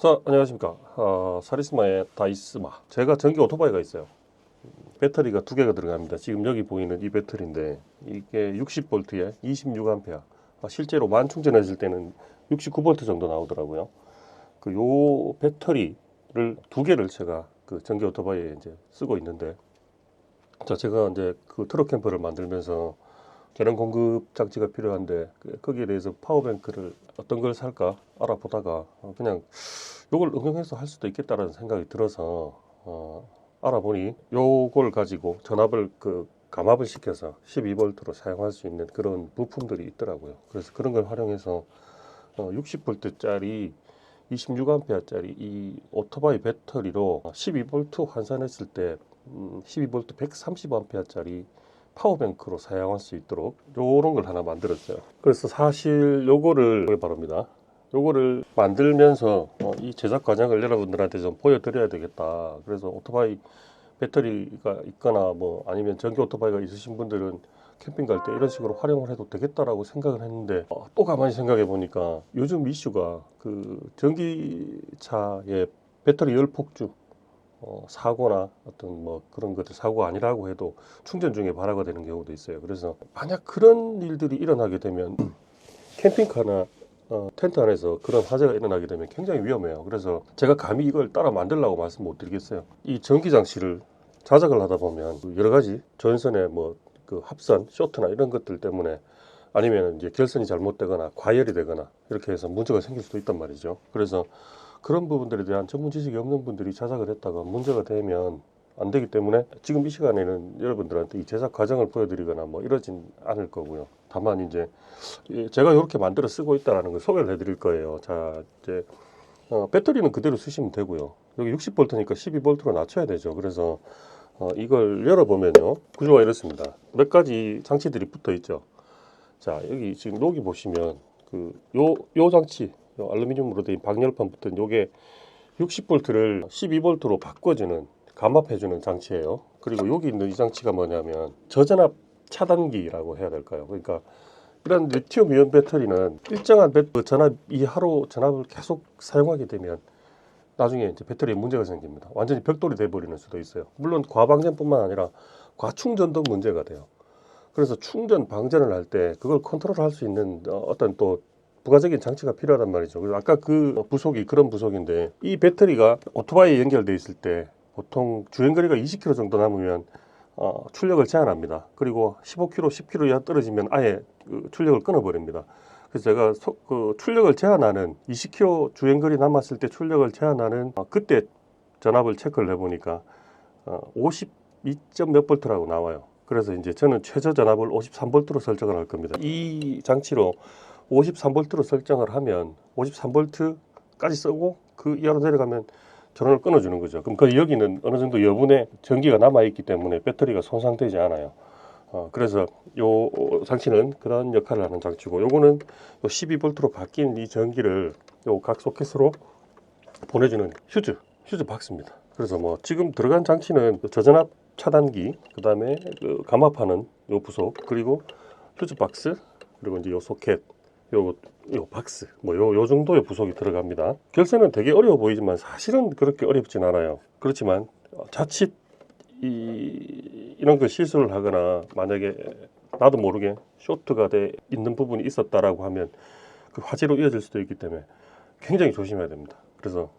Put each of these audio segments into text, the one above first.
자, 안녕하십니까. 사리스마의 다이스마. 제가 전기 오토바이가 있어요. 배터리가 두 개가 들어갑니다. 지금 여기 보이는 이 배터리인데 이게 60V에 26A. 실제로 만 충전했을 때는 69V 정도 나오더라고요. 요 배터리를 두 개를 제가 그 전기 오토바이에 이제 쓰고 있는데, 자, 제가 이제 그 트럭 캠퍼를 만들면서 계량 공급 장치가 필요한데 거기에 대해서 파워뱅크를 어떤 걸 살까 알아보다가 그냥 요걸 응용해서 할 수도 있겠다라는 생각이 들어서 알아보니 요걸 가지고 전압을 감압을 시켜서 12V로 사용할 수 있는 그런 부품들이 있더라고요. 그래서 그런 걸 활용해서 60V짜리 26A짜리 이 오토바이 배터리로 12V 환산했을 때 12V 130A짜리 파워뱅크로 사용할 수 있도록 요런 걸 하나 만들었어요. 그래서 사실 요거를 바랍니다. 요거를 만들면서 이 제작 과정을 여러분들한테 좀 보여드려야 되겠다. 그래서 오토바이 배터리가 있거나 뭐 아니면 전기 오토바이가 있으신 분들은 캠핑 갈 때 이런 식으로 활용을 해도 되겠다라고 생각을 했는데, 또 가만히 생각해 보니까 요즘 이슈가 그 전기차의 배터리 열폭주 사고나 어떤 뭐 그런 것들 사고가 아니라고 해도 충전 중에 발화가 되는 경우도 있어요. 그래서 만약 그런 일들이 일어나게 되면 캠핑카나 텐트 안에서 그런 화재가 일어나게 되면 굉장히 위험해요. 그래서 제가 감히 이걸 따라 만들라고 말씀 못 드리겠어요. 이 전기 장치를 자작을 하다 보면 여러 가지 전선의 뭐 그 합선, 쇼트나 이런 것들 때문에 아니면 이제 결선이 잘못되거나 과열이 되거나 이렇게 해서 문제가 생길 수도 있단 말이죠. 그래서 그런 부분들에 대한 전문 지식이 없는 분들이 자작을 했다가 문제가 되면 안 되기 때문에 지금 이 시간에는 여러분들한테 이 제작 과정을 보여드리거나 뭐 이러진 않을 거고요. 다만 이제 제가 이렇게 만들어 쓰고 있다는 걸 소개를 해드릴 거예요. 자, 이제 배터리는 그대로 쓰시면 되고요. 여기 60V니까 12V로 낮춰야 되죠. 그래서 이걸 열어보면요, 구조가 이렇습니다. 몇 가지 장치들이 붙어 있죠. 자, 여기 지금 여기 보시면 요 장치, 요 알루미늄으로 된 방열판 붙은 요게 60V를 12V로 바꿔주는 감압해주는 장치예요. 그리고 여기 있는 이 장치가 뭐냐면 저전압 차단기라고 해야 될까요? 그러니까 이런 리튬이온 배터리는 일정한 전압 이하로 전압을 계속 사용하게 되면 나중에 이제 배터리에 문제가 생깁니다. 완전히 벽돌이 돼버리는 수도 있어요. 물론 과방전뿐만 아니라 과충전도 문제가 돼요. 그래서 충전 방전을 할 때 그걸 컨트롤할 수 있는 어떤 또 부가적인 장치가 필요하단 말이죠. 그래서 아까 그 부속이 그런 부속인데, 이 배터리가 오토바이에 연결돼 있을 때 보통 주행거리가 20km 정도 남으면 출력을 제한합니다. 그리고 15km, 10km 이하 떨어지면 아예 그 출력을 끊어버립니다. 그래서 제가 출력을 제한하는 20km 주행거리 남았을 때 출력을 제한하는 그때 전압을 체크를 해보니까 52점 몇 볼트라고 나와요. 그래서 이제 저는 최저 전압을 53V로 설정을 할 겁니다. 이 장치로 53V로 설정을 하면 53V까지 쓰고 그 이하로 내려가면 전원을 끊어주는 거죠. 그럼 여기는 어느 정도 여분의 전기가 남아있기 때문에 배터리가 손상되지 않아요. 그래서 요 장치는 그런 역할을 하는 장치고, 요거는 요 12V로 바뀐 이 전기를 요 각 소켓으로 보내주는 휴즈 박스입니다. 그래서 뭐 지금 들어간 장치는 저전압 차단기, 그 다음에 감압하는 요 부속, 그리고 휴즈 박스, 그리고 이제 요 소켓, 요 박스, 뭐 요 정도의 부속이 들어갑니다. 결선은 되게 어려워 보이지만 사실은 그렇게 어렵진 않아요. 그렇지만 자칫 이런 거 실수를 하거나 만약에 나도 모르게 쇼트가 돼 있는 부분이 있었다라고 하면 그 화재로 이어질 수도 있기 때문에 굉장히 조심해야 됩니다. 그래서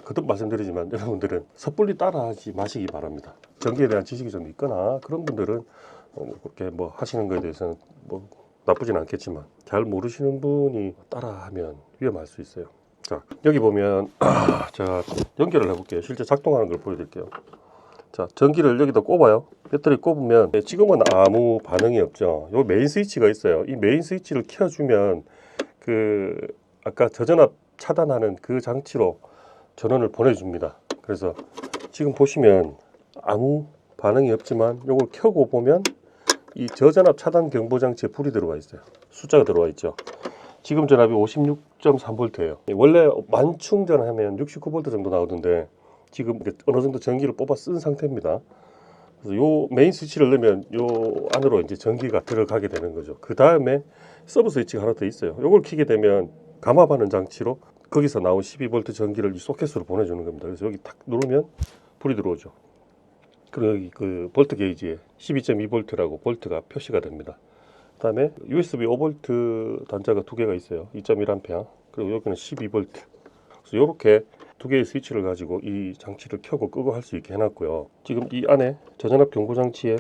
거듭 말씀드리지만 여러분들은 섣불리 따라하지 마시기 바랍니다. 전기에 대한 지식이 좀 있거나 그런 분들은 그렇게 뭐 하시는 거에 대해서는 뭐 나쁘진 않겠지만, 잘 모르시는 분이 따라하면 위험할 수 있어요. 자, 여기 보면 제가 연결을 해볼게요. 실제 작동하는 걸 보여드릴게요. 자, 전기를 여기다 꼽아요. 배터리 꼽으면 지금은 아무 반응이 없죠. 요 메인 스위치가 있어요. 이 메인 스위치를 켜주면 아까 저전압 차단하는 그 장치로 전원을 보내줍니다. 그래서 지금 보시면 아무 반응이 없지만 요걸 켜고 보면 이 저전압 차단 경보 장치에 불이 들어와 있어요. 숫자가 들어와 있죠. 지금 전압이 56.3V예요. 원래 만충전하면 69V 정도 나오던데 지금 어느 정도 전기를 뽑아 쓴 상태입니다. 그래서 요 메인 스위치를 넣으면 요 안으로 이제 전기가 들어가게 되는 거죠. 그 다음에 서브 스위치가 하나 더 있어요. 요걸 켜게 되면 감압하는 장치로 거기서 나온 12V 전기를 이 소켓으로 보내주는 겁니다. 그래서 여기 탁 누르면 불이 들어오죠. 그리고 여기 그 볼트 게이지에 12.2V라고 볼트가 표시가 됩니다. 그 다음에 USB 5V 단자가 두 개가 있어요. 2.1A. 그리고 여기는 12V. 그래서 이렇게 두 개의 스위치를 가지고 이 장치를 켜고 끄고 할 수 있게 해놨고요. 지금 이 안에 저전압 경보 장치에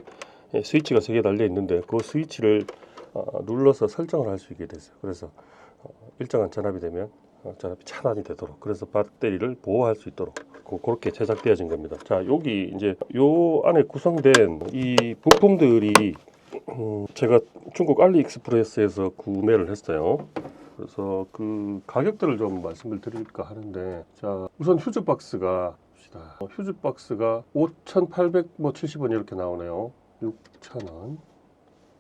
스위치가 3개 달려 있는데 그 스위치를 눌러서 설정을 할 수 있게 됐어요. 그래서 일정한 전압이 되면 전압이 차단이 되도록, 그래서 배터리를 보호할 수 있도록 그렇게 제작되어진 겁니다. 자, 여기 이제 요 안에 구성된 이 부품들이 제가 중국 알리익스프레스에서 구매를 했어요. 그래서 그 가격들을 좀 말씀을 드릴까 하는데, 자, 우선 휴즈박스가 5,870원 이렇게 나오네요. 6,000원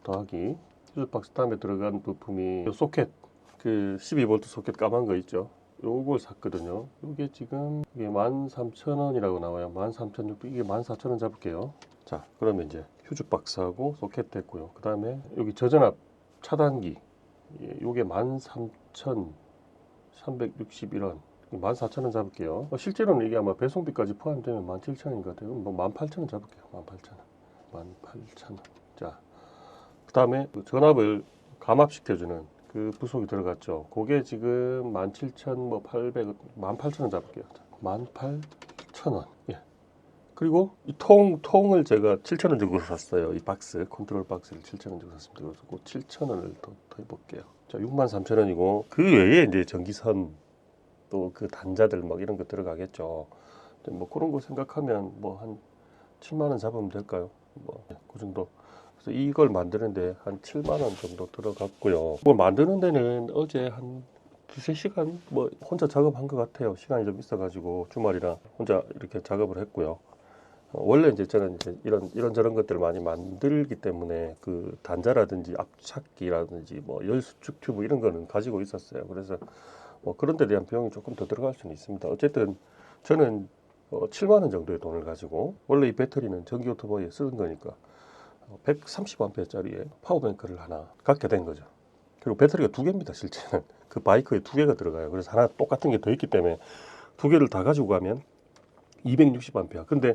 더하기 휴즈박스 다음에 들어간 부품이 소켓, 그 12V 소켓 까만 거 있죠. 요걸 샀거든요. 이게 지금 이게 13,000원이라고 나와요. 13,600, 이게 14,000원 잡을게요. 자, 그러면 이제 휴즈박스하고 소켓 됐고요. 그 다음에 여기 저전압 차단기, 요게 13,361원, 14,000원 잡을게요. 실제로는 이게 아마 배송비까지 포함되면 17,000원인 것 같아요. 뭐 18,000원 잡을게요. 18,000원. 자, 그 다음에 전압을 감압시켜주는 그 부속이 들어갔죠. 그게 지금 17,800, 18,000원 잡을게요. 18,000원. 예. 그리고 이 통을 제가 7,000원 주고 샀어요. 이 박스, 컨트롤 박스를 7,000원 주고 샀습니다. 그래서 그 7,000원을 더 해볼게요. 자, 63,000원이고 그 외에 이제 전기선 또 그 단자들 막 이런 거 들어가겠죠. 뭐 그런 거 생각하면 뭐 한 7만 원 잡으면 될까요? 뭐 그 정도. 그래서 이걸 만드는데 한 7만 원 정도 들어갔고요. 뭐 만드는 데는 어제 한 두세 시간 뭐 혼자 작업한 것 같아요. 시간이 좀 있어가지고 주말이라 혼자 이렇게 작업을 했고요. 원래 이제 저는 이제 이런저런 것들을 많이 만들기 때문에 그 단자라든지 압착기라든지 뭐 열수축 튜브 이런 거는 가지고 있었어요. 그래서 뭐 그런 데 대한 비용이 조금 더 들어갈 수는 있습니다. 어쨌든 저는 7만 원 정도의 돈을 가지고, 원래 이 배터리는 전기 오토바이에 쓰는 거니까 130A짜리의 파워뱅크를 하나 갖게 된 거죠. 그리고 배터리가 두 개입니다. 실제는 그 바이크에 두 개가 들어가요. 그래서 하나 똑같은 게 더 있기 때문에 두 개를 다 가지고 가면 260A. 근데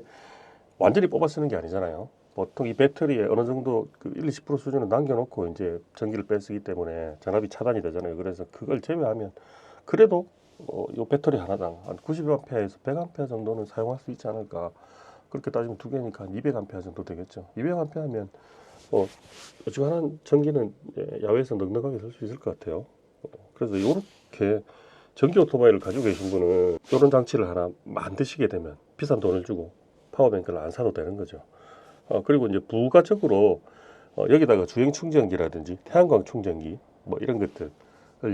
완전히 뽑아 쓰는 게 아니잖아요. 보통 이 배터리에 어느 정도 그 1, 20% 수준을 남겨놓고 이제 전기를 빼쓰기 때문에 전압이 차단이 되잖아요. 그래서 그걸 제외하면 그래도 이 배터리 하나당 한 90A에서 100A 정도는 사용할 수 있지 않을까. 그렇게 따지면 두 개니까 한 200A 정도 되겠죠. 200A 하면 어지간한 전기는 야외에서 넉넉하게 쓸 수 있을 것 같아요. 그래서 이렇게 전기 오토바이를 가지고 계신 분은 이런 장치를 하나 만드시게 되면 비싼 돈을 주고 파워뱅크를 안 사도 되는 거죠. 그리고 이제 부가적으로 여기다가 주행 충전기라든지 태양광 충전기 뭐 이런 것들을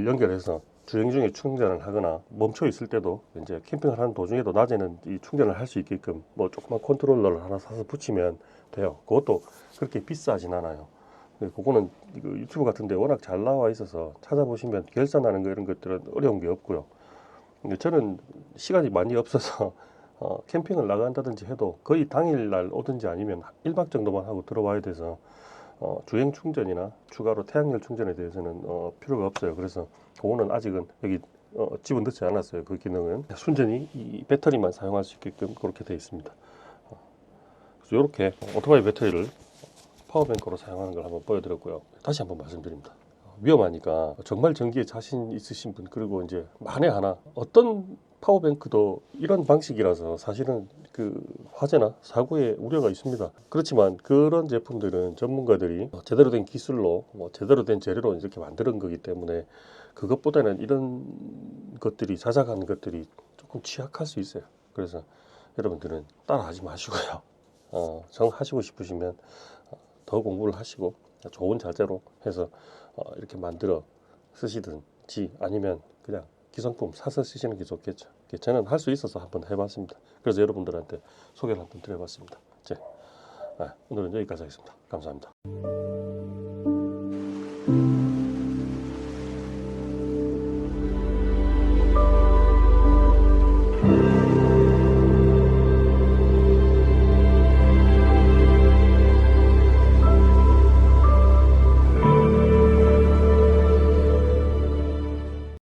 연결해서 주행 중에 충전을 하거나 멈춰 있을 때도 이제 캠핑을 하는 도중에도 낮에는 이 충전을 할 수 있게끔 뭐 조그만 컨트롤러를 하나 사서 붙이면 돼요. 그것도 그렇게 비싸진 않아요. 그거는 유튜브 같은데 워낙 잘 나와 있어서 찾아보시면 결산하는 거 이런 것들은 어려운 게 없고요. 근데 저는 시간이 많이 없어서 캠핑을 나간다든지 해도 거의 당일날 오든지 아니면 1박 정도만 하고 들어와야 돼서 주행 충전이나 추가로 태양열 충전에 대해서는 필요가 없어요. 그래서 그거는 아직은 여기 집어넣지 않았어요. 그 기능은 순전히 이 배터리만 사용할 수 있게끔 그렇게 되어 있습니다. 그래서 이렇게 오토바이 배터리를 파워뱅크로 사용하는 걸 한번 보여드렸고요. 다시 한번 말씀드립니다. 위험하니까 정말 전기에 자신 있으신 분, 그리고 이제 만에 하나 어떤 파워뱅크도 이런 방식이라서 사실은 그 화재나 사고의 우려가 있습니다. 그렇지만 그런 제품들은 전문가들이 제대로 된 기술로 제대로 된 재료로 이렇게 만드는 거기 때문에 그것보다는 이런 것들이 자작하는 것들이 조금 취약할 수 있어요. 그래서 여러분들은 따라하지 마시고요. 정하시고 싶으시면 더 공부를 하시고 좋은 자재로 해서 이렇게 만들어 쓰시든지 아니면 그냥 기성품 사서 쓰시는 게 좋겠죠. 저는 할 수 있어서 한번 해봤습니다. 그래서 여러분들한테 소개를 한번 드려봤습니다. 오늘은 여기까지 하겠습니다. 감사합니다.